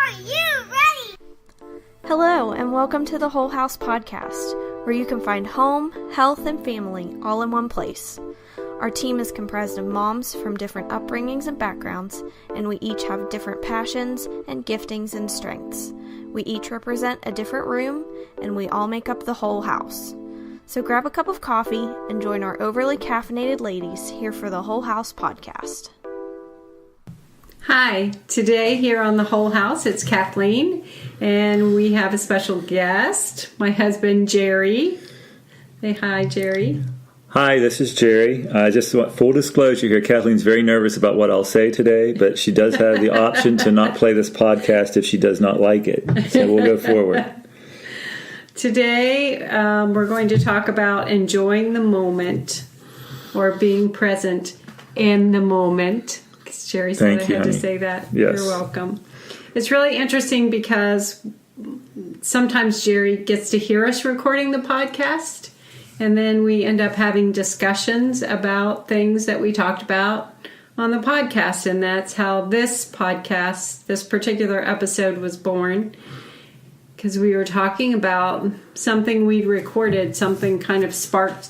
Are you ready? Hello, and welcome to the Whole House Podcast, where you can find home, health, and family all in one place. Our team is comprised of moms from different upbringings and backgrounds, and we each have different passions and giftings and strengths. We each represent a different room, and we all make up the whole house. So grab a cup of coffee and join our overly caffeinated ladies here for the Whole House Podcast. Hi, today here on the Whole House, it's Kathleen, and we have a special guest, my husband, Jerry. Say hi, Jerry. Hi, this is Jerry. Just want full disclosure here, Kathleen's very nervous about what I'll say today, but she does have the option to not play this podcast if she does not like it. So we'll go forward. Today, we're going to talk about enjoying the moment or being present in the moment. Jerry said I had to say that. Yes. You're welcome. It's really interesting because sometimes Jerry gets to hear us recording the podcast, and then we end up having discussions about things that we talked about on the podcast, and that's how this podcast, this particular episode, was born, because we were talking about something we'd recorded, something kind of sparked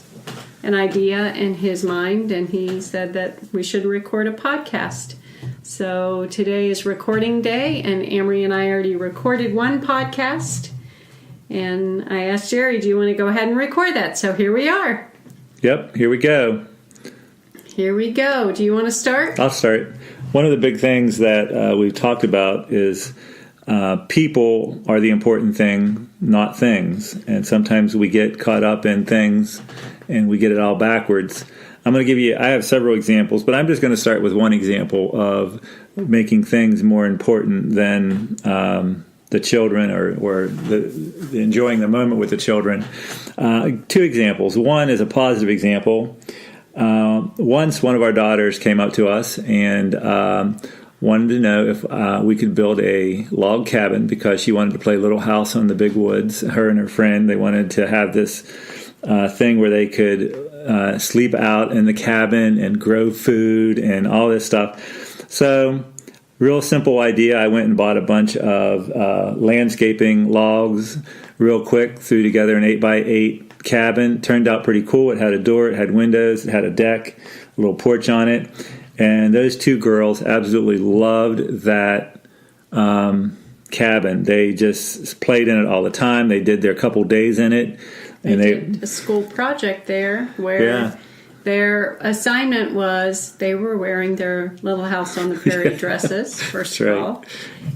an idea in his mind, and he said that we should record a podcast. So today is recording day, and Amory and I already recorded one podcast, and I asked Jerry, do you want to go ahead and record that? So here we are. Yep, here we go. Here we go. Do you want to start? I'll start. One of the big things that we've talked about is people are the important thing, not things. And sometimes we get caught up in things and we get it all backwards. I'm going to give you, I have several examples, but I'm just going to start with one example of making things more important than the children or the enjoying the moment with the children. Two examples. One is a positive example. Once one of our daughters came up to us and wanted to know if we could build a log cabin because she wanted to play Little House on the Big Woods. Her and her friend, they wanted to have this thing where they could sleep out in the cabin and grow food and all this stuff. So, real simple idea. I went and bought a bunch of landscaping logs real quick, threw together an 8x8 cabin. Turned out pretty cool. It had a door, it had windows, it had a deck, a little porch on it. And those two girls absolutely loved that cabin. They just played in it all the time. They did their couple days in it. They did a school project there where their assignment was they were wearing their Little House on the Prairie dresses, first of all.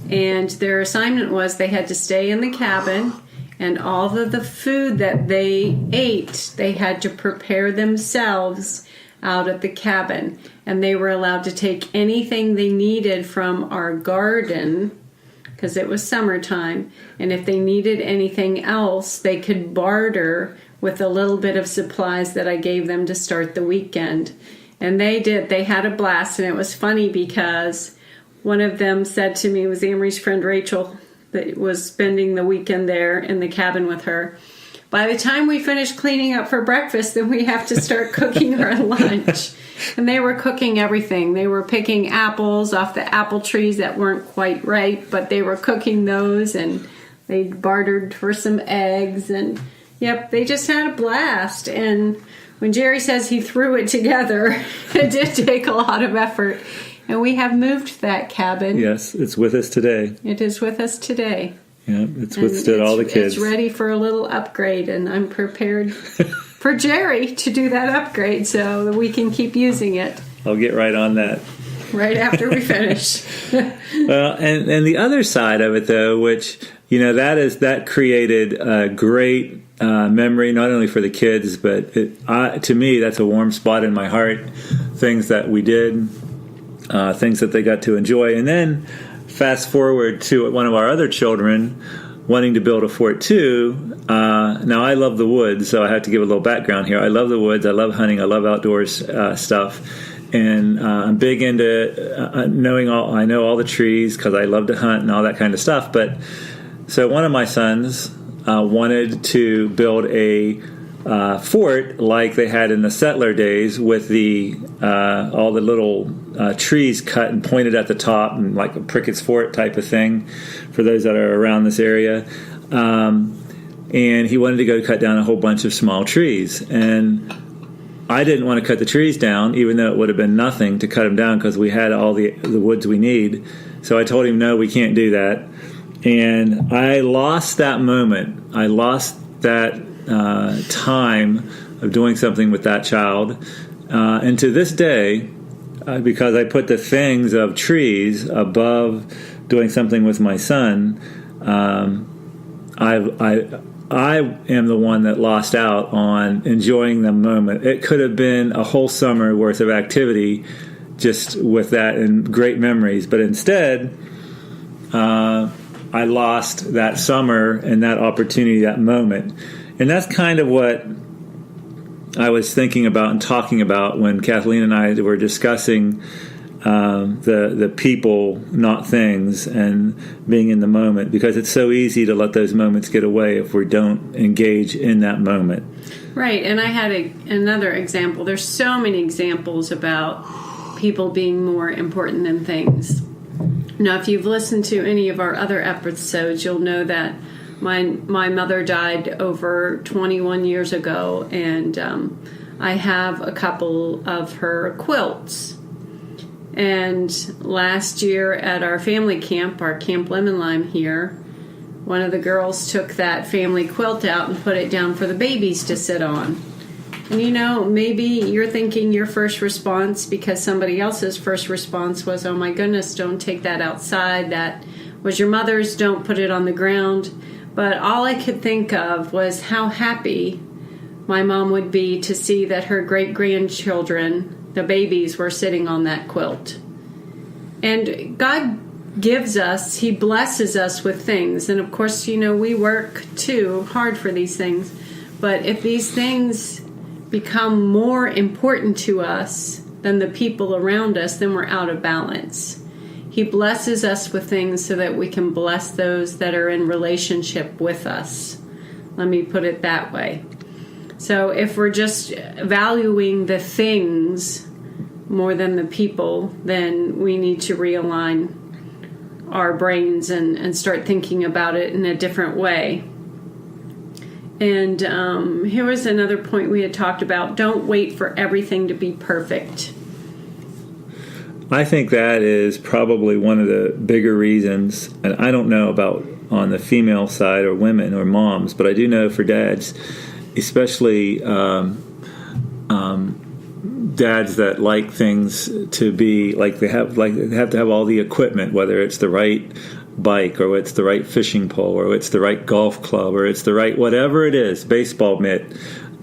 And their assignment was they had to stay in the cabin, and all of the food that they ate, they had to prepare themselves out at the cabin. And they were allowed to take anything they needed from our garden, because it was summertime, and if they needed anything else, they could barter with a little bit of supplies that I gave them to start the weekend. And they did. They had a blast, and it was funny because one of them said to me, it was Amory's friend Rachel that was spending the weekend there in the cabin with her, by the time we finish cleaning up for breakfast, then we have to start cooking our lunch. And they were cooking everything. They were picking apples off the apple trees that weren't quite ripe, but they were cooking those, and they bartered for some eggs. And, yep, they just had a blast. And when Jerry says he threw it together, it did take a lot of effort. And we have moved that cabin. Yes, it's with us today. It is with us today. Yeah, it's withstood all the kids. It's ready for a little upgrade, and I'm prepared for Jerry to do that upgrade so that we can keep using it. I'll get right on that. Right after we finish. Well, and the other side of it, though, which, that created a great memory, not only for the kids, but to me, that's a warm spot in my heart. Things that we did, things that they got to enjoy. And then fast forward to one of our other children wanting to build a fort too. Now, I love the woods, so I have to give a little background here. I love the woods. I love hunting. I love outdoors stuff. And I'm big into knowing all. I know all the trees because I love to hunt and all that kind of stuff. But so one of my sons wanted to build a fort like they had in the settler days with the all the little trees cut and pointed at the top, and like a Prickett's Fort type of thing for those that are around this area. And he wanted to go cut down a whole bunch of small trees. And I didn't want to cut the trees down, even though it would have been nothing to cut them down because we had all the woods we need. So I told him, no, we can't do that. And I lost that moment. I lost that time of doing something with that child. And to this day, because I put the things of trees above doing something with my son, I am the one that lost out on enjoying the moment. It could have been a whole summer worth of activity just with that and great memories. But instead, I lost that summer and that opportunity, that moment. And that's kind of what I was thinking about and talking about when Kathleen and I were discussing the people, not things, and being in the moment, because it's so easy to let those moments get away if we don't engage in that moment. Right, and I had another example. There's so many examples about people being more important than things. Now, if you've listened to any of our other episodes, you'll know that my mother died over 21 years ago, and I have a couple of her quilts. And last year at our family camp, our Camp Lemon Lime here, one of the girls took that family quilt out and put it down for the babies to sit on. And you know, maybe you're thinking your first response, because somebody else's first response was, oh my goodness, don't take that outside. That was your mother's, don't put it on the ground. But all I could think of was how happy my mom would be to see that her great-grandchildren, the babies, were sitting on that quilt. And God gives us, He blesses us with things. And of course, you know, we work too hard for these things. But if these things become more important to us than the people around us, then we're out of balance. He blesses us with things so that we can bless those that are in relationship with us. Let me put it that way. So if we're just valuing the things more than the people, then we need to realign our brains and start thinking about it in a different way. And here was another point we had talked about. Don't wait for everything to be perfect. I think that is probably one of the bigger reasons, and I don't know about on the female side or women or moms, but I do know for dads, especially dads that like things to be like they have to have all the equipment, whether it's the right bike or it's the right fishing pole or it's the right golf club or it's the right whatever it is, baseball mitt.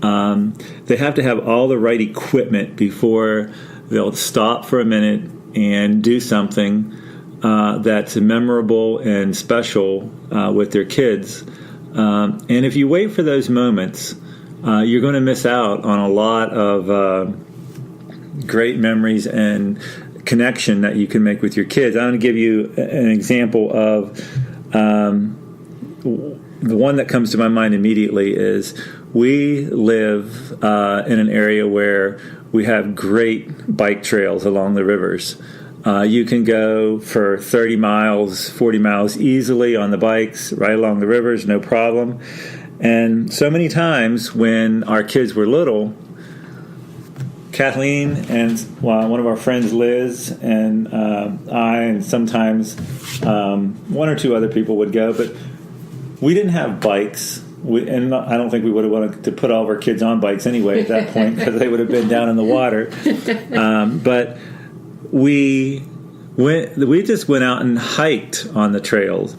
They have to have all the right equipment before they'll stop for a minute and do something that's memorable and special with their kids. And if you wait for those moments, you're going to miss out on a lot of great memories and connection that you can make with your kids. I'm going to give you an example of the one that comes to my mind immediately is we live in an area where we have great bike trails along the rivers. You can go for 30 miles, 40 miles easily on the bikes right along the rivers, no problem. And so many times when our kids were little, Kathleen and one of our friends, Liz, and I, and sometimes one or two other people would go, but we didn't have bikes. And I don't think we would have wanted to put all of our kids on bikes anyway at that point because they would have been down in the water. But we just went out and hiked on the trails.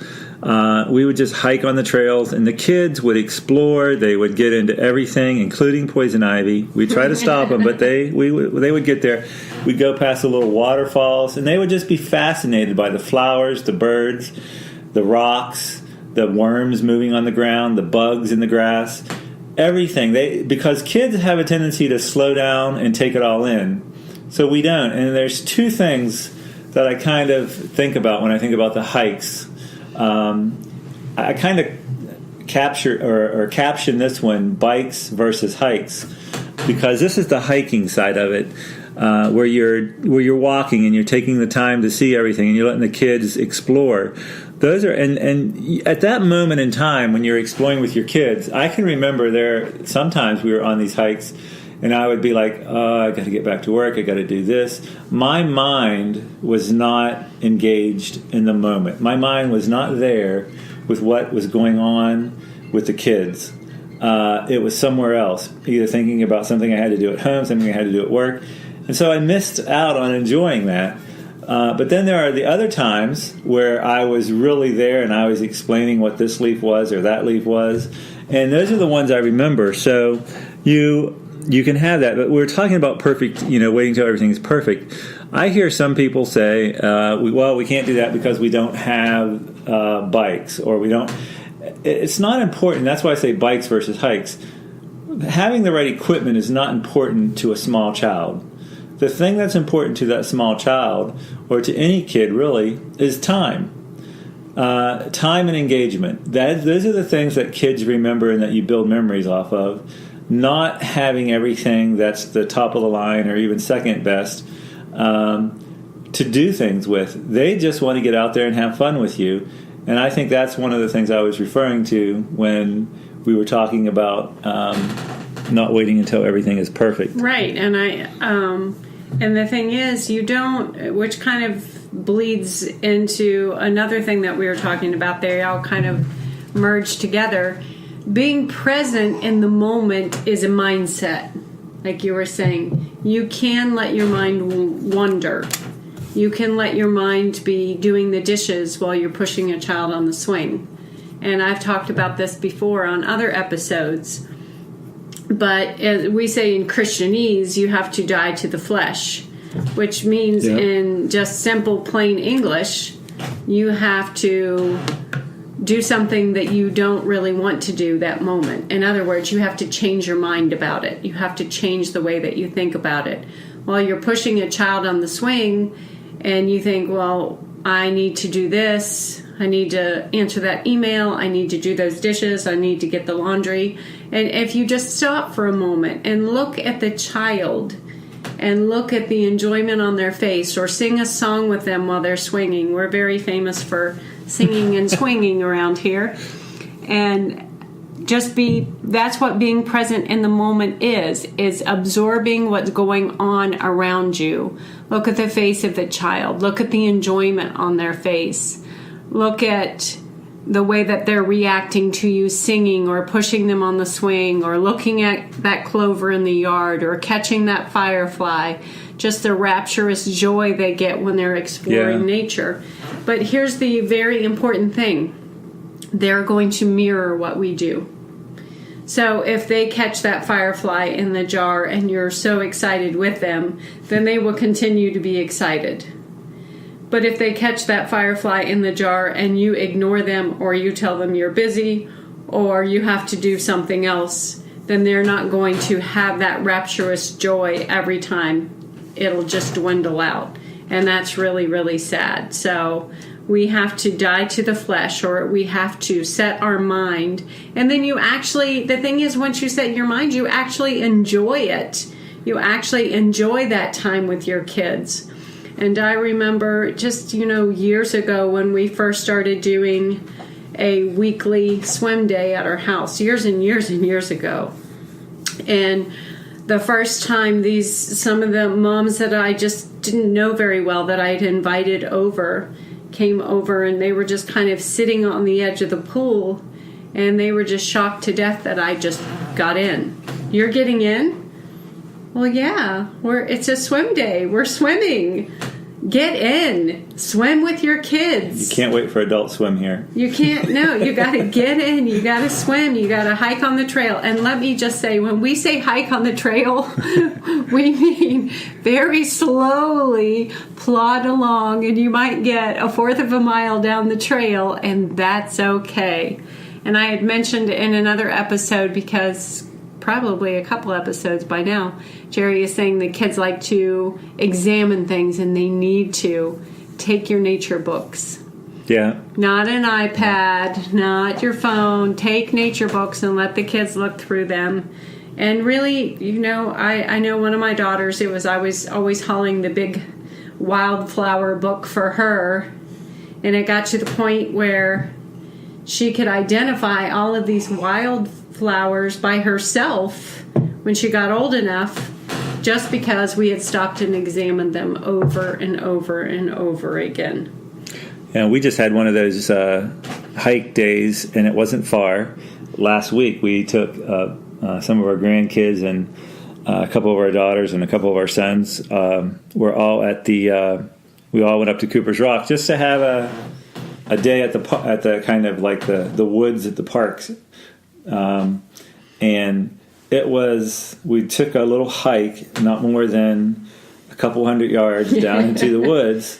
We would just hike on the trails, and the kids would explore. They would get into everything, including poison ivy. We'd try to stop them, but they would get there. We'd go past the little waterfalls, and they would just be fascinated by the flowers, the birds, the rocks, the worms moving on the ground, the bugs in the grass, everything. Because kids have a tendency to slow down and take it all in. So we don't. And there's two things that I kind of think about when I think about the hikes. I kind of capture or caption this one, bikes versus hikes, because this is the hiking side of it. where you're walking and you're taking the time to see everything and you're letting the kids explore. Those are and at that moment in time when you're exploring with your kids, I can remember sometimes we were on these hikes and I would be like, oh, I got to get back to work, I got to do this. My mind was not engaged in the moment. My mind was not there with what was going on with the kids. It was somewhere else, either thinking about something I had to do at home, something I had to do at work. And so I missed out on enjoying that. But then there are the other times where I was really there and I was explaining what this leaf was or that leaf was. And those are the ones I remember. So you can have that. But we're talking about perfect, waiting until everything is perfect. I hear some people say, we can't do that because we don't have bikes or we don't. It's not important. That's why I say bikes versus hikes. Having the right equipment is not important to a small child. The thing that's important to that small child, or to any kid really, is time. Time and engagement. Those are the things that kids remember and that you build memories off of. Not having everything that's the top of the line or even second best to do things with. They just want to get out there and have fun with you. And I think that's one of the things I was referring to when we were talking about not waiting until everything is perfect. Right, and and the thing is, you don't, which kind of bleeds into another thing that we were talking about. They all kind of merge together. Being present in the moment is a mindset, like you were saying. You can let your mind wander. You can let your mind be doing the dishes while you're pushing a child on the swing. And I've talked about this before on other episodes. But as we say in Christianese, you have to die to the flesh, which means in just simple, plain English, you have to do something that you don't really want to do that moment. In other words, you have to change your mind about it. You have to change the way that you think about it. While you're pushing a child on the swing and you think, well, I need to do this, I need to answer that email, I need to do those dishes, I need to get the laundry. And if you just stop for a moment and look at the child and look at the enjoyment on their face, or sing a song with them while they're swinging. We're very famous for singing and swinging around here. And that's what being present in the moment is absorbing what's going on around you. Look at the face of the child. Look at the enjoyment on their face. Look at the way that they're reacting to you singing, or pushing them on the swing, or looking at that clover in the yard, or catching that firefly. Just the rapturous joy they get when they're exploring nature. But here's the very important thing. They're going to mirror what we do. So if they catch that firefly in the jar and you're so excited with them, then they will continue to be excited. But if they catch that firefly in the jar and you ignore them, or you tell them you're busy, or you have to do something else, then they're not going to have that rapturous joy every time. It'll just dwindle out. And that's really, really sad. So we have to die to the flesh, or we have to set our mind. And then the thing is, once you set your mind, you actually enjoy it. You actually enjoy that time with your kids. And I remember just, years ago when we first started doing a weekly swim day at our house, years and years and years ago. And the first time some of the moms that I just didn't know very well that I'd invited over came over, and they were just kind of sitting on the edge of the pool, and they were just shocked to death that I just got in. You're getting in? Well, yeah, it's a swim day. We're swimming. Get in. Swim with your kids. You can't wait for adult swim here. You can't. No, you got to get in. You got to swim. You got to hike on the trail. And let me just say, when we say hike on the trail, we mean very slowly plod along, and you might get a fourth of a mile down the trail, and that's okay. And I had mentioned in another episode, because probably a couple episodes by now, Jerry is saying that kids like to examine things, and they need to take your nature books. Yeah. Not an iPad, not your phone. Take nature books and let the kids look through them. And really, I know one of my daughters, it was I was always hauling the big wildflower book for her. And it got to the point where she could identify all of these wildflowers by herself when she got old enough, just because we had stopped and examined them over and over and over again. Yeah, we just had one of those hike days, and it wasn't far. Last week, we took some of our grandkids and a couple of our daughters and a couple of our sons. We're all at we all went up to Cooper's Rock just to have a day at the kind of like the woods at the parks, and we took a little hike, not more than a couple hundred yards down into the woods,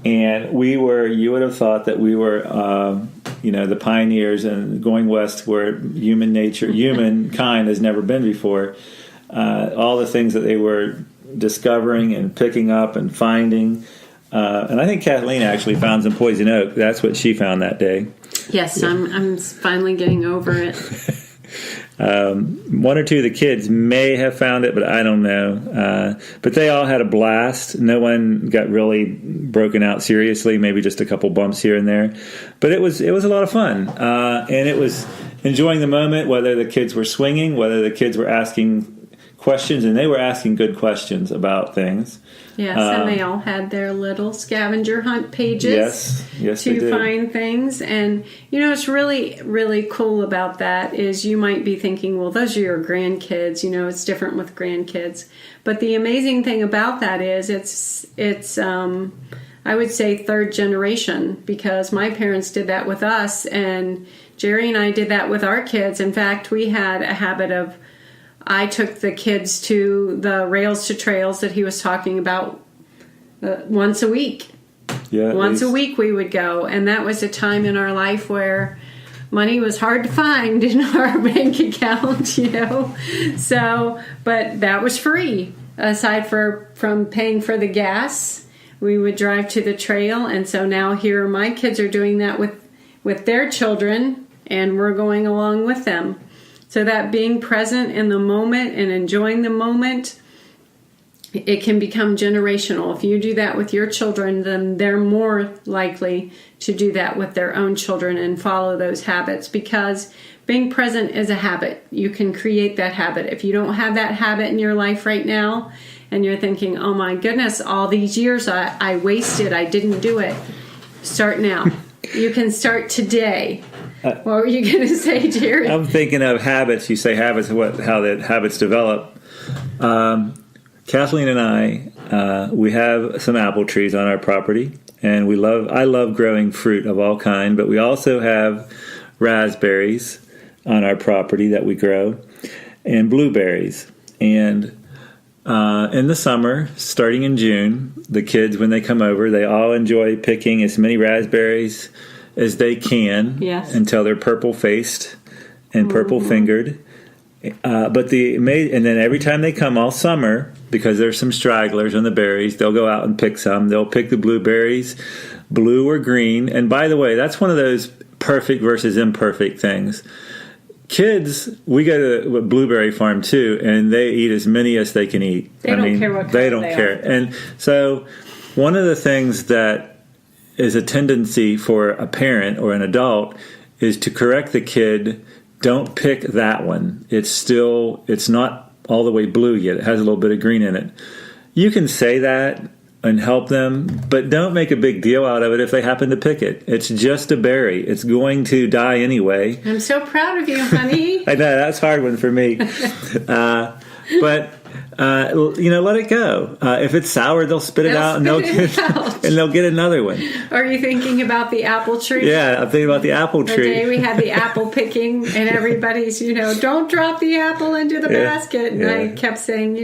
and you would have thought that we were the pioneers and going west where humankind has never been before. All the things that they were discovering and picking up and finding. And I think Kathleen actually found some poison oak. That's what she found that day. Yes, yeah. I'm finally getting over it. One or two of the kids may have found it, but I don't know. But they all had a blast. No one got really broken out seriously, maybe just a couple bumps here and there. But it was a lot of fun. And it was enjoying the moment, whether the kids were swinging, whether the kids were asking questions, and they were asking good questions about things. Yes, and they all had their little scavenger hunt pages to find things. And, what's really, really cool about that is you might be thinking, well, those are your grandkids. It's different with grandkids. But the amazing thing about that is it's I would say third generation, because my parents did that with us, and Jerry and I did that with our kids. In fact, we had a habit of I took the kids to the Rails to Trails that he was talking about once a week. Yeah, once a week we would go. And that was a time in our life where money was hard to find in our bank account, So, but that was free. Aside from paying for the gas, we would drive to the trail. And so now here my kids are doing that with their children, and we're going along with them. So that being present in the moment and enjoying the moment, it can become generational. If you do that with your children, then they're more likely to do that with their own children and follow those habits, because being present is a habit. You can create that habit. If you don't have that habit in your life right now and you're thinking, oh my goodness, all these years I wasted, I didn't do it, start now. You can start today. What were you going to say, Jerry? I'm thinking of habits. You say habits, how the habits develop. Kathleen and I, we have some apple trees on our property, and I love growing fruit of all kind, but we also have raspberries on our property that we grow, and blueberries. And in the summer, starting in June, the kids, when they come over, they all enjoy picking as many raspberries as they can, until they're purple-faced and purple-fingered. And then every time they come all summer, because there's some stragglers on the berries, they'll go out and pick some. They'll pick the blueberries, blue or green. And by the way, that's one of those perfect versus imperfect things. Kids, we go to a blueberry farm too, and they eat as many as they can eat. They don't care what color they don't care. And so one of the things that is a tendency for a parent or an adult is to correct the kid. Don't pick that one. It's not all the way blue yet. It has a little bit of green in it. You can say that and help them, but don't make a big deal out of it if they happen to pick it. It's just a berry. It's going to die anyway. I'm so proud of you, honey. I know, that's a hard one for me. But let it go. If it's sour, they'll spit it out, and they'll get another one. Are you thinking about the apple tree? Yeah, I'm thinking about the apple tree. The day we had the apple picking, and everybody's, don't drop the apple into the basket. And I kept saying,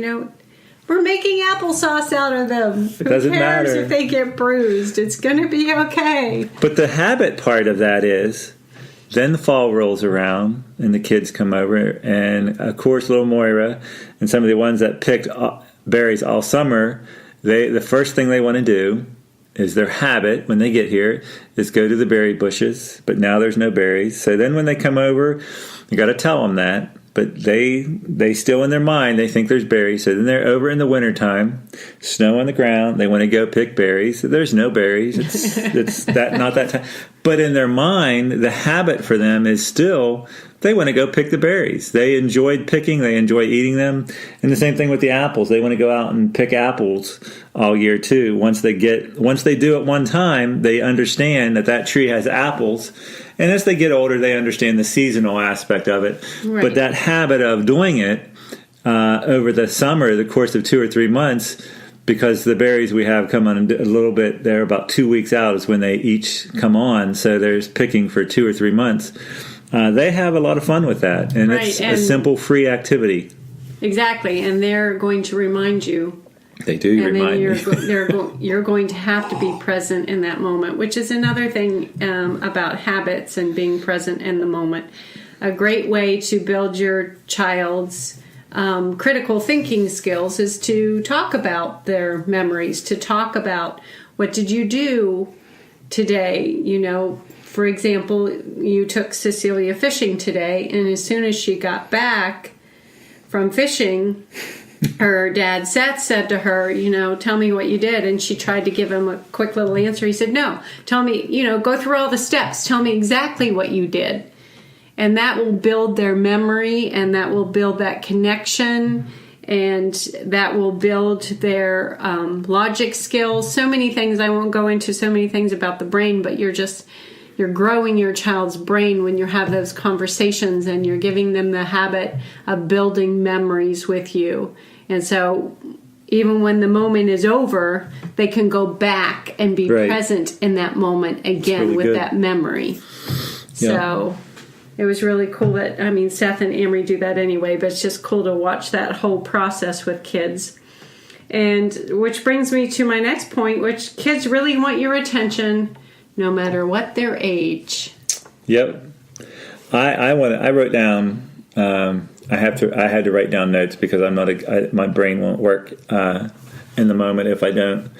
we're making applesauce out of them. It doesn't matter if they get bruised. It's going to be okay. But the habit part of that is, then the fall rolls around, and the kids come over, and of course, little Moira and some of the ones that picked berries all summer, the first thing they want to do is their habit when they get here is go to the berry bushes. But now there's no berries, so then when they come over, you got to tell them that. but they still in their mind, they think there's berries. So then they're over in the wintertime, snow on the ground. They want to go pick berries. There's no berries. It's that not that time. But in their mind, the habit for them is still they want to go pick the berries. They enjoyed picking. They enjoy eating them. And the same thing with the apples. They want to go out and pick apples all year too. Once they do it one time, they understand that tree has apples. And as they get older, they understand the seasonal aspect of it. Right. But that habit of doing it over the summer, the course of 2 or 3 months, because the berries we have come on a little bit, they're about 2 weeks out is when they each come on. So there's picking for 2 or 3 months. They have a lot of fun with that. And it's a simple, free activity. Exactly. And they're going to remind you. They do remind me. You're going to have to be present in that moment, which is another thing about habits and being present in the moment. A great way to build your child's critical thinking skills is to talk about their memories, to talk about what did you do today. You know, for example, you took Cecilia fishing today, and as soon as she got back from fishing, her dad Seth said to her, you know, tell me what you did. And she tried to give him a quick little answer. He said, no, tell me, you know, go through all the steps. Tell me exactly what you did. And that will build their memory, and that will build that connection, and that will build their logic skills. So many things. I won't go into so many things about the brain, but you're growing your child's brain when you have those conversations, and you're giving them the habit of building memories with you. And so even when the moment is over, they can go back and be present in that moment again really with that memory. Yeah. So it was really cool that, I mean, Seth and Amory do that anyway, but it's just cool to watch that whole process with kids. And which brings me to my next point, which kids really want your attention no matter what their age. Yep. I wrote down, I had to write down notes because my brain won't work in the moment if I don't.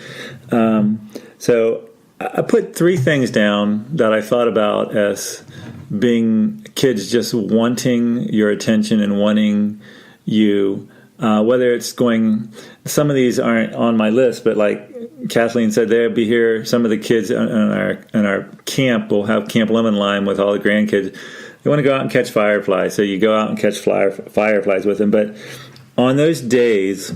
So I put 3 things down that I thought about as being kids just wanting your attention and wanting you, whether it's going, some of these aren't on my list, but like Kathleen said, they'll be here. Some of the kids in our camp will have Camp Lemon Lime with all the grandkids. They want to go out and catch fireflies, so you go out and catch fireflies with them. But on those days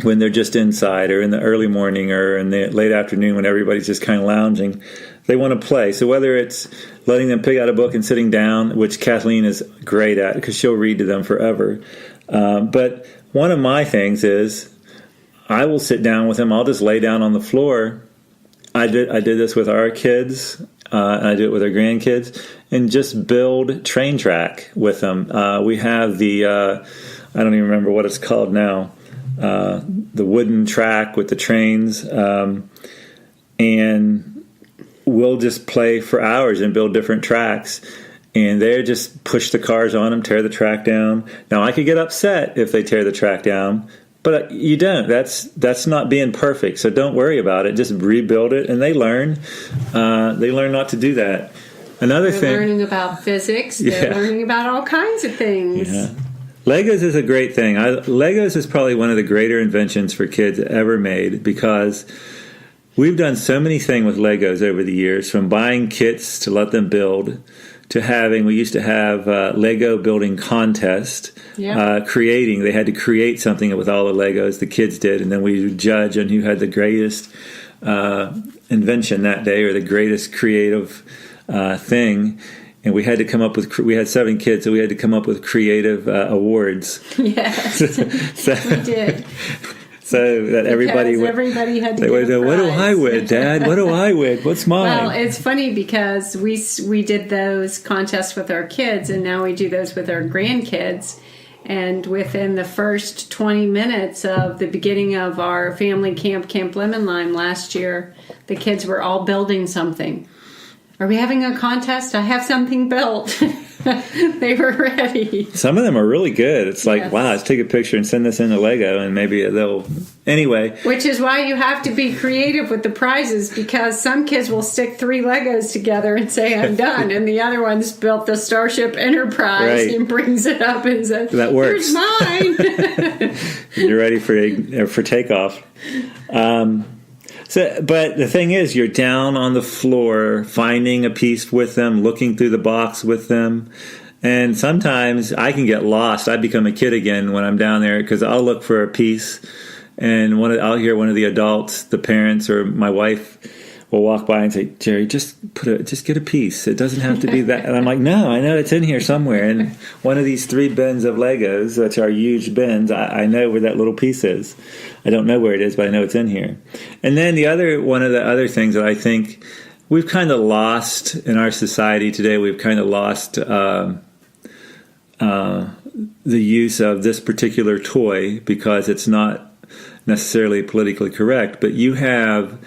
when they're just inside, or in the early morning, or in the late afternoon when everybody's just kind of lounging, they want to play. So whether it's letting them pick out a book and sitting down, which Kathleen is great at because she'll read to them forever. But one of my things is I will sit down with them. I'll just lay down on the floor. I did this with our kids. I do it with our grandkids, and just build train track with them. We have the, I don't even remember what it's called now, the wooden track with the trains, and we'll just play for hours and build different tracks. And they just push the cars on them, tear the track down. Now, I could get upset if they tear the track down, but you don't. That's not being perfect, so don't worry about it. Just rebuild it, and they learn. They learn not to do that. They're learning about physics. They're learning about all kinds of things. Yeah. Legos is a great thing. Legos is probably one of the greater inventions for kids ever made, because we've done so many things with Legos over the years, from buying kits to let them build, to we used to have Lego building contest, creating. They had to create something with all the Legos, the kids did, and then we would judge on who had the greatest invention that day, or the greatest creative thing. And we had to come up with, we had 7 kids, so we had to come up with creative awards. Yes, we did. So that everybody had to get a prize. What do I win, Dad? What do I win? What's mine? Well, it's funny because we did those contests with our kids, and now we do those with our grandkids. And within the first 20 minutes of the beginning of our family camp, Camp Lemon Lime last year, the kids were all building something. Are we having a contest? I have something built. They were ready. Some of them are really good. It's like, wow, let's take a picture and send this in to Lego, and maybe they'll... Anyway. Which is why you have to be creative with the prizes, because some kids will stick 3 Legos together and say, I'm done. And the other one's built the Starship Enterprise and brings it up and says, that works. Here's mine. You're ready for takeoff. But the thing is, you're down on the floor, finding a piece with them, looking through the box with them. And sometimes I can get lost. I become a kid again when I'm down there, because I'll look for a piece, and I'll hear one of the adults, the parents or my wife, will walk by and say, Jerry, just get a piece. It doesn't have to be that. And I'm like, no, I know it's in here somewhere. And one of these 3 bins of Legos, which are huge bins, I know where that little piece is. I don't know where it is, but I know it's in here. And then one of the other things that I think we've kind of lost in our society today, we've kind of lost the use of this particular toy, because it's not necessarily politically correct. But you have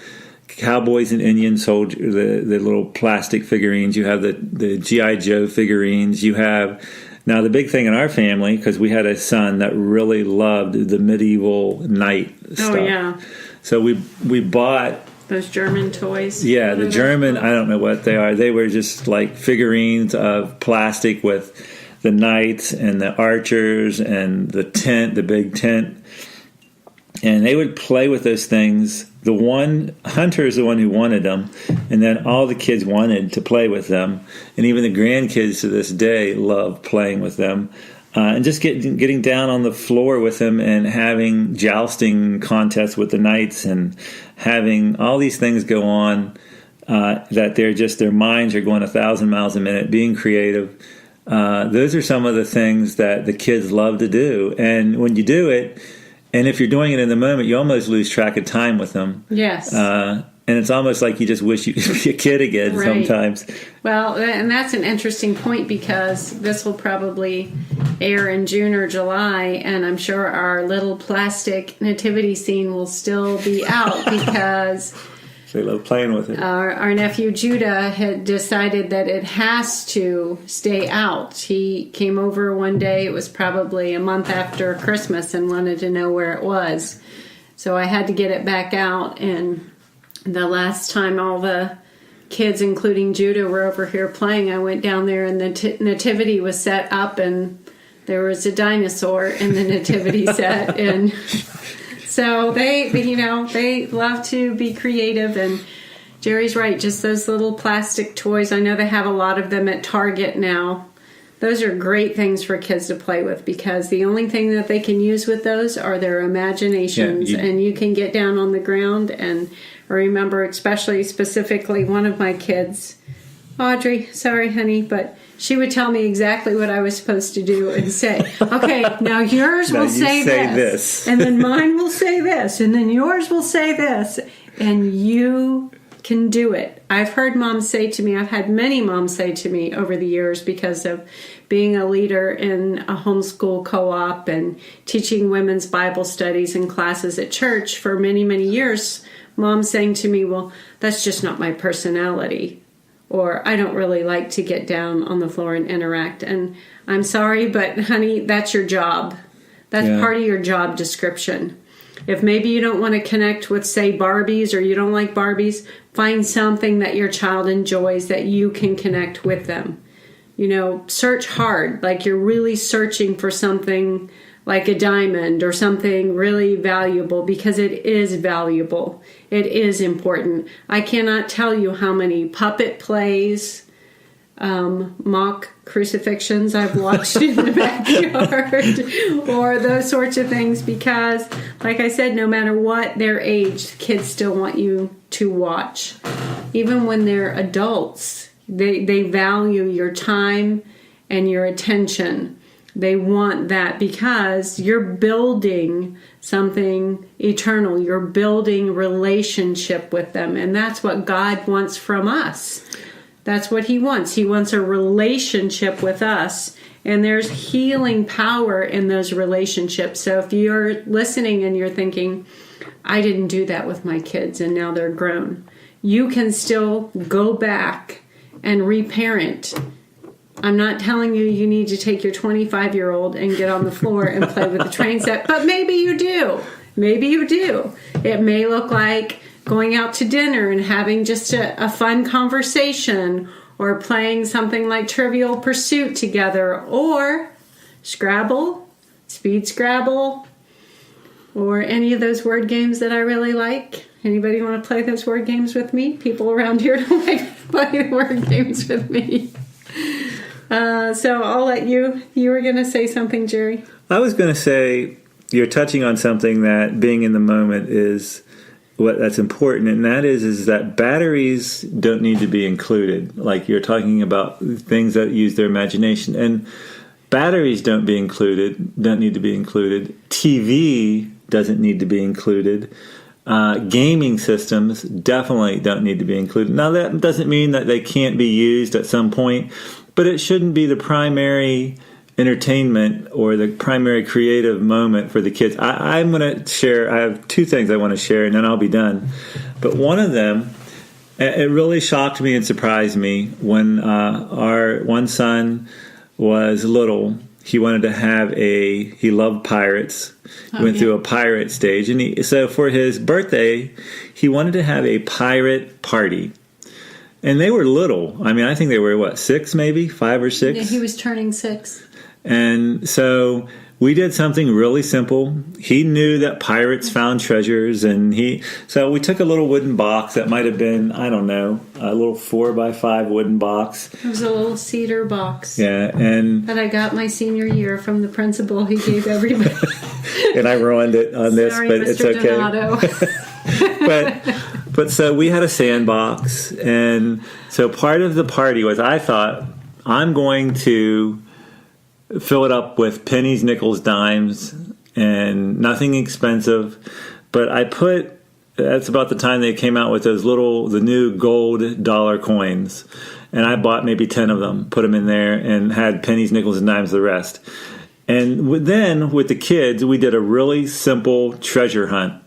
cowboys and Indian soldiers, the little plastic figurines. You have the G.I. Joe figurines. You have, now the big thing in our family, because we had a son that really loved the medieval knight stuff. Oh, yeah. So we bought those German toys. Yeah, the German, I don't know what they are. They were just like figurines of plastic with the knights and the archers and the tent, the big tent. And they would play with those things. The one, Hunter is the one who wanted them, and then all the kids wanted to play with them. And even the grandkids to this day love playing with them. And just getting down on the floor with them and having jousting contests with the knights and having all these things go on, that their minds are going 1,000 miles a minute, being creative. Those are some of the things that the kids love to do. And when you do it, and if you're doing it in the moment, you almost lose track of time with them. Yes. And it's almost like you just wish you could be a kid again sometimes. Well, and that's an interesting point, because this will probably air in June or July, and I'm sure our little plastic nativity scene will still be out because they love playing with it. Our nephew Judah had decided that it has to stay out. He came over one day, it was probably a month after Christmas, and wanted to know where it was. So I had to get it back out, and the last time all the kids, including Judah, were over here playing, I went down there and the nativity was set up, and there was a dinosaur in the nativity set. And so they love to be creative. And Jerry's right, just those little plastic toys. I know they have a lot of them at Target now. Those are great things for kids to play with, because the only thing that they can use with those are their imaginations. And you can get down on the ground. And I remember specifically one of my kids, Audrey, sorry honey, but she would tell me exactly what I was supposed to do and say, okay, now yours will say this, and then mine will say this, and then yours will say this, and you can do it. I've heard moms say to me, I've had many moms say to me over the years, because of being a leader in a homeschool co-op and teaching women's Bible studies and classes at church for many, many years, moms saying to me, well, that's just not my personality, or I don't really like to get down on the floor and interact. And I'm sorry, but honey, that's your job. That's part of your job description. If maybe you don't want to connect with, say, Barbies, or you don't like Barbies, find something that your child enjoys that you can connect with them. Search hard, like you're really searching for something like a diamond or something really valuable, because it is valuable. It is important. I cannot tell you how many puppet plays, mock crucifixions I've watched in the backyard, or those sorts of things, because, like I said, no matter what their age, kids still want you to watch. Even when they're adults, they value your time and your attention. They want that, because you're building something eternal. You're building relationship with them. And that's what God wants from us. That's what He wants. He wants a relationship with us. And there's healing power in those relationships. So if you're listening and you're thinking, I didn't do that with my kids and now they're grown, you can still go back and reparent I'm not telling you need to take your 25-year-old and get on the floor and play with the train set, but maybe you do. Maybe you do. It may look like going out to dinner and having just a fun conversation, or playing something like Trivial Pursuit together, or Scrabble, Speed Scrabble, or any of those word games that I really like. Anybody want to play those word games with me? People around here don't like playing word games with me. So I'll let you. You were going to say something, Jerry? I was going to say, you're touching on something that being in the moment is that's important, and that is that batteries don't need to be included. Like you're talking about things that use their imagination, and batteries don't need to be included. TV doesn't need to be included. Gaming systems definitely don't need to be included. Now, that doesn't mean that they can't be used at some point, but it shouldn't be the primary entertainment or the primary creative moment for the kids. I'm going to share, I have two things I want to share, and then I'll be done. But one of them, it really shocked me and surprised me when our one son was little. He wanted to have he loved pirates. Went through a pirate stage. And so for his birthday, he wanted to have a pirate party. And they were little. I mean, I think they were, 6 maybe? 5 or 6? Yeah, he was turning 6. And so we did something really simple. He knew that pirates found treasures, and so we took a little wooden box that might have been, I don't know, a little 4x5 wooden box. It was a little cedar box. Yeah, and that I got my senior year from the principal. He gave everybody. And I ruined it on this, Sorry, but Mr. it's okay. Donato. But so we had a sandbox, and so part of the party was, I thought, I'm going to fill it up with pennies, nickels, dimes, and nothing expensive. But that's about the time they came out with the new gold dollar coins. And I bought maybe 10 of them, put them in there, and had pennies, nickels, and dimes the rest. And then with the kids, we did a really simple treasure hunt.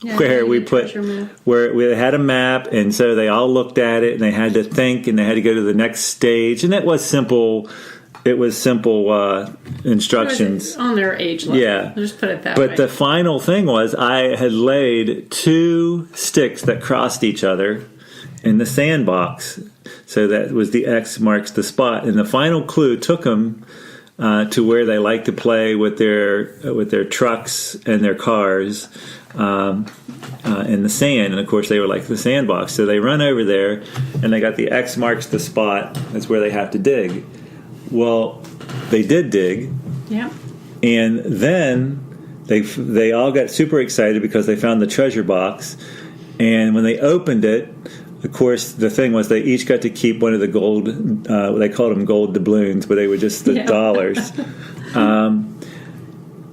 Yeah, where we had a map, and so they all looked at it, and they had to think, and they had to go to the next stage. And it was simple. It was simple instructions. On their age level. Yeah. I'll just put it that way. But the final thing was, I had laid 2 sticks that crossed each other in the sandbox. So that was the X marks the spot. And the final clue took them to where they like to play with their trucks and their cars in the sand. And of course, they were like the sandbox. So they run over there, and they got the X marks the spot. That's where they have to dig. Well, they did dig. Yeah. And then they all got super excited because they found the treasure box. And when they opened it, of course, the thing was they each got to keep one of the gold, they called them gold doubloons, but they were just the dollars.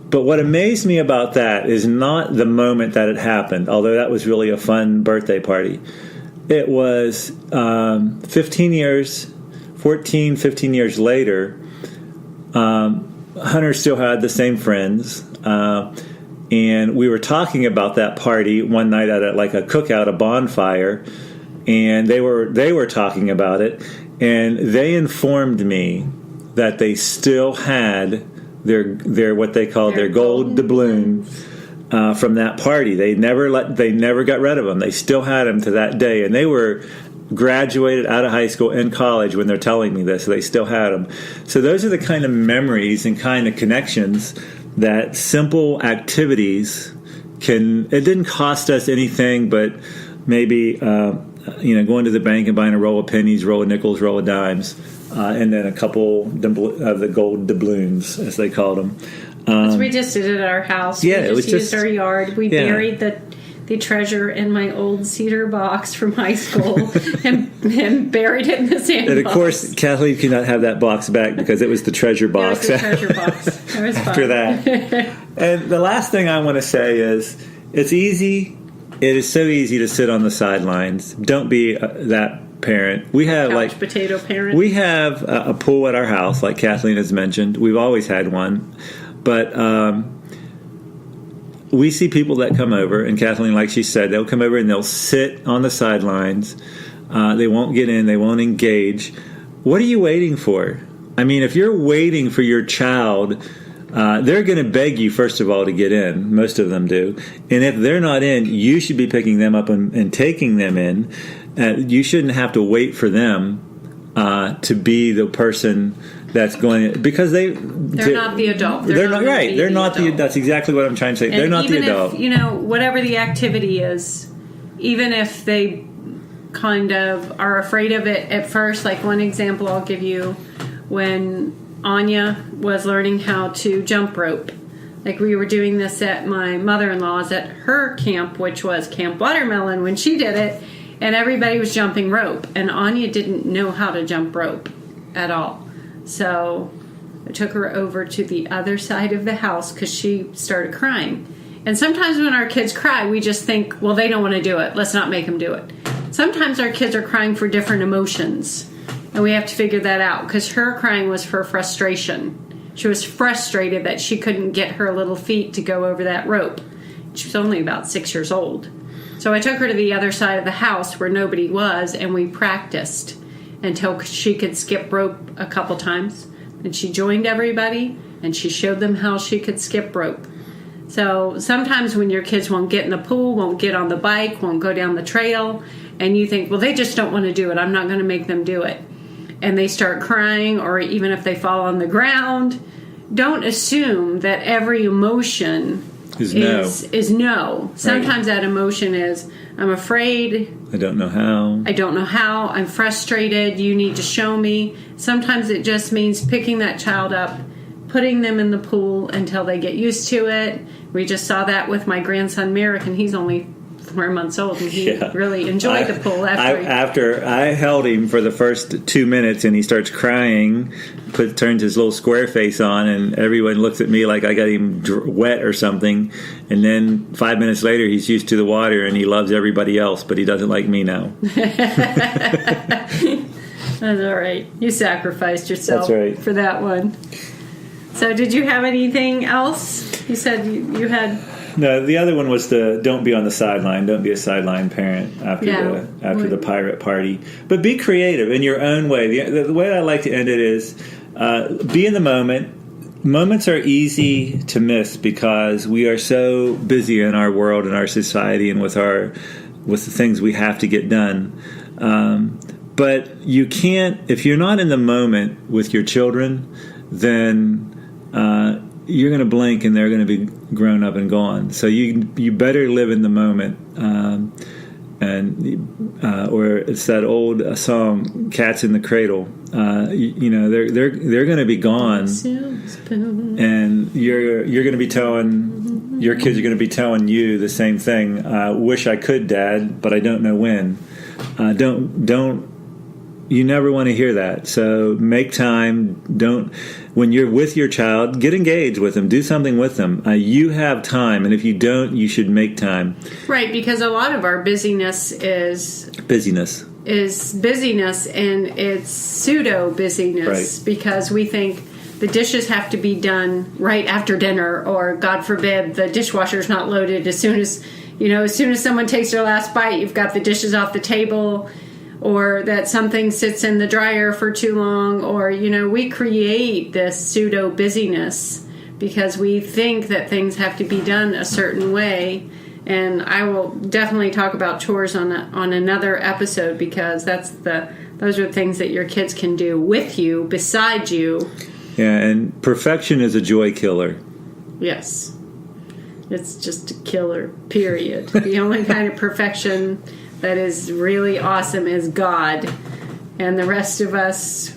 But what amazed me about that is not the moment that it happened, although that was really a fun birthday party. It was 15 years later. Hunter still had the same friends. And we were talking about that party one night at a cookout, a bonfire. And they were talking about it, and they informed me that they still had their what they called their gold doubloon from that party. They never got rid of them. They still had them to that day, and they were graduated out of high school and college when they're telling me this. So they still had them. So those are the kind of memories and kind of connections that simple activities can. It didn't cost us anything, but maybe. Going to the bank and buying a roll of pennies, roll of nickels, roll of dimes, and then a couple of the gold doubloons, as they called them. We just did it at our house. Yeah, we used our yard. We buried the treasure in my old cedar box from high school and buried it in the sandbox. And of course, Kathleen could not have that box back because it was the treasure box. It was the treasure box. It was fun. After that. And the last thing I want to say is, it's easy. It is so easy to sit on the sidelines. Don't be that parent. We have couch potato parent. We have a pool at our house, like Kathleen has mentioned. We've always had one, but we see people that come over, and Kathleen, like she said, they'll come over and they'll sit on the sidelines. They won't get in. They won't engage. What are you waiting for? I mean, if you're waiting for your child, they're going to beg you, first of all, to get in. Most of them do. And if they're not in, you should be picking them up and taking them in. You shouldn't have to wait for them to be the person that's going, because they're not the adult. They're not right. They're not the. That's exactly what I'm trying to say. And they're not the adult. If, whatever the activity is, even if they kind of are afraid of it at first. Like one example I'll give you, when Anya was learning how to jump rope. Like we were doing this at my mother-in-law's at her camp, which was Camp Watermelon, when she did it, and everybody was jumping rope. And Anya didn't know how to jump rope at all. So I took her over to the other side of the house because she started crying. And sometimes when our kids cry, we just think, well, they don't want to do it. Let's not make them do it. Sometimes our kids are crying for different emotions. And we have to figure that out, because her crying was for frustration. She was frustrated that she couldn't get her little feet to go over that rope. She was only about 6 years old. So I took her to the other side of the house where nobody was, and we practiced until she could skip rope a couple times. And she joined everybody, and she showed them how she could skip rope. So sometimes when your kids won't get in the pool, won't get on the bike, won't go down the trail, and you think, well, they just don't want to do it. I'm not going to make them do it. And they start crying, or even if they fall on the ground, don't assume that every emotion is no. Sometimes that emotion is, I'm afraid. I don't know how. I'm frustrated. You need to show me. Sometimes it just means picking that child up, putting them in the pool until they get used to it. We just saw that with my grandson Merrick, and he's only 4 months old, and he really enjoyed the pool after I held him for the first 2 minutes, and he starts crying, turns his little square face on, and everyone looks at me like I got him wet or something. And then 5 minutes later, he's used to the water, and he loves everybody else, but he doesn't like me now. That's all right. You sacrificed yourself for that one. So did you have anything else? You said you had... No, the other one was don't be on the sideline. Don't be a sideline parent after the pirate party. But be creative in your own way. The way I like to end it is be in the moment. Moments are easy to miss because we are so busy in our world and our society and with the things we have to get done. But you can't, if you're not in the moment with your children, then you're going to blink and they're going to be grown up and gone. So you better live in the moment. Or it's that old song, "Cats in the Cradle." They're going to be gone, and you're going to be telling your kids are going to be telling you the same thing. Wish I could, Dad, but I don't know when. You never want to hear that. So make time. When you're with your child, get engaged with them. Do something with them. You have time, and if you don't, you should make time. Right, because a lot of our busyness is busyness, and it's pseudo busyness, because we think the dishes have to be done right after dinner, or God forbid, the dishwasher's not loaded as soon as someone takes their last bite, you've got the dishes off the table. Or that something sits in the dryer for too long, or, we create this pseudo busyness because we think that things have to be done a certain way. And I will definitely talk about chores on another episode, because those are things that your kids can do with you, beside you. Yeah, and perfection is a joy killer. Yes. It's just a killer, period. The only kind of perfection that is really awesome is God. And the rest of us,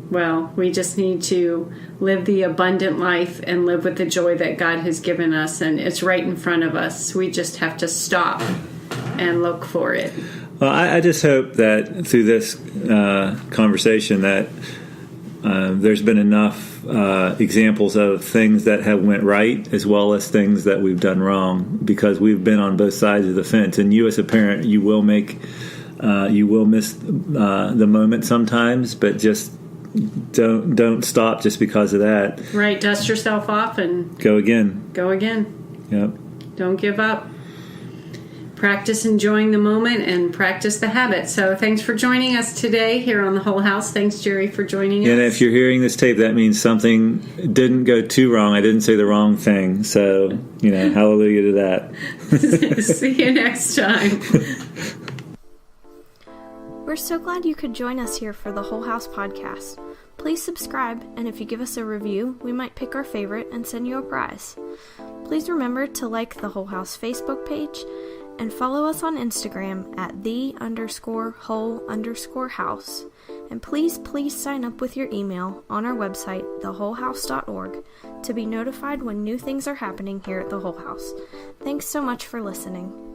well, we just need to live the abundant life and live with the joy that God has given us. And it's right in front of us. We just have to stop and look for it. Well, I just hope that through this conversation that there's been enough examples of things that have went right, as well as things that we've done wrong, because we've been on both sides of the fence. And you, as a parent, you will miss the moment sometimes, but just don't stop just because of that. Right, dust yourself off and go again. Yep. Don't give up. practice enjoying the moment and practice the habit. So thanks for joining us today here on The Whole House. Thanks, Jerry, for joining us. And if you're hearing this tape, that means something didn't go too wrong. I didn't say the wrong thing. So, hallelujah to that. See you next time. We're so glad you could join us here for the Whole House podcast. Please subscribe, and if you give us a review, we might pick our favorite and send you a prize. Please remember to like the Whole House Facebook page and follow us on Instagram at _whole_house. And please sign up with your email on our website, thewholehouse.org, to be notified when new things are happening here at the Whole House. Thanks so much for listening.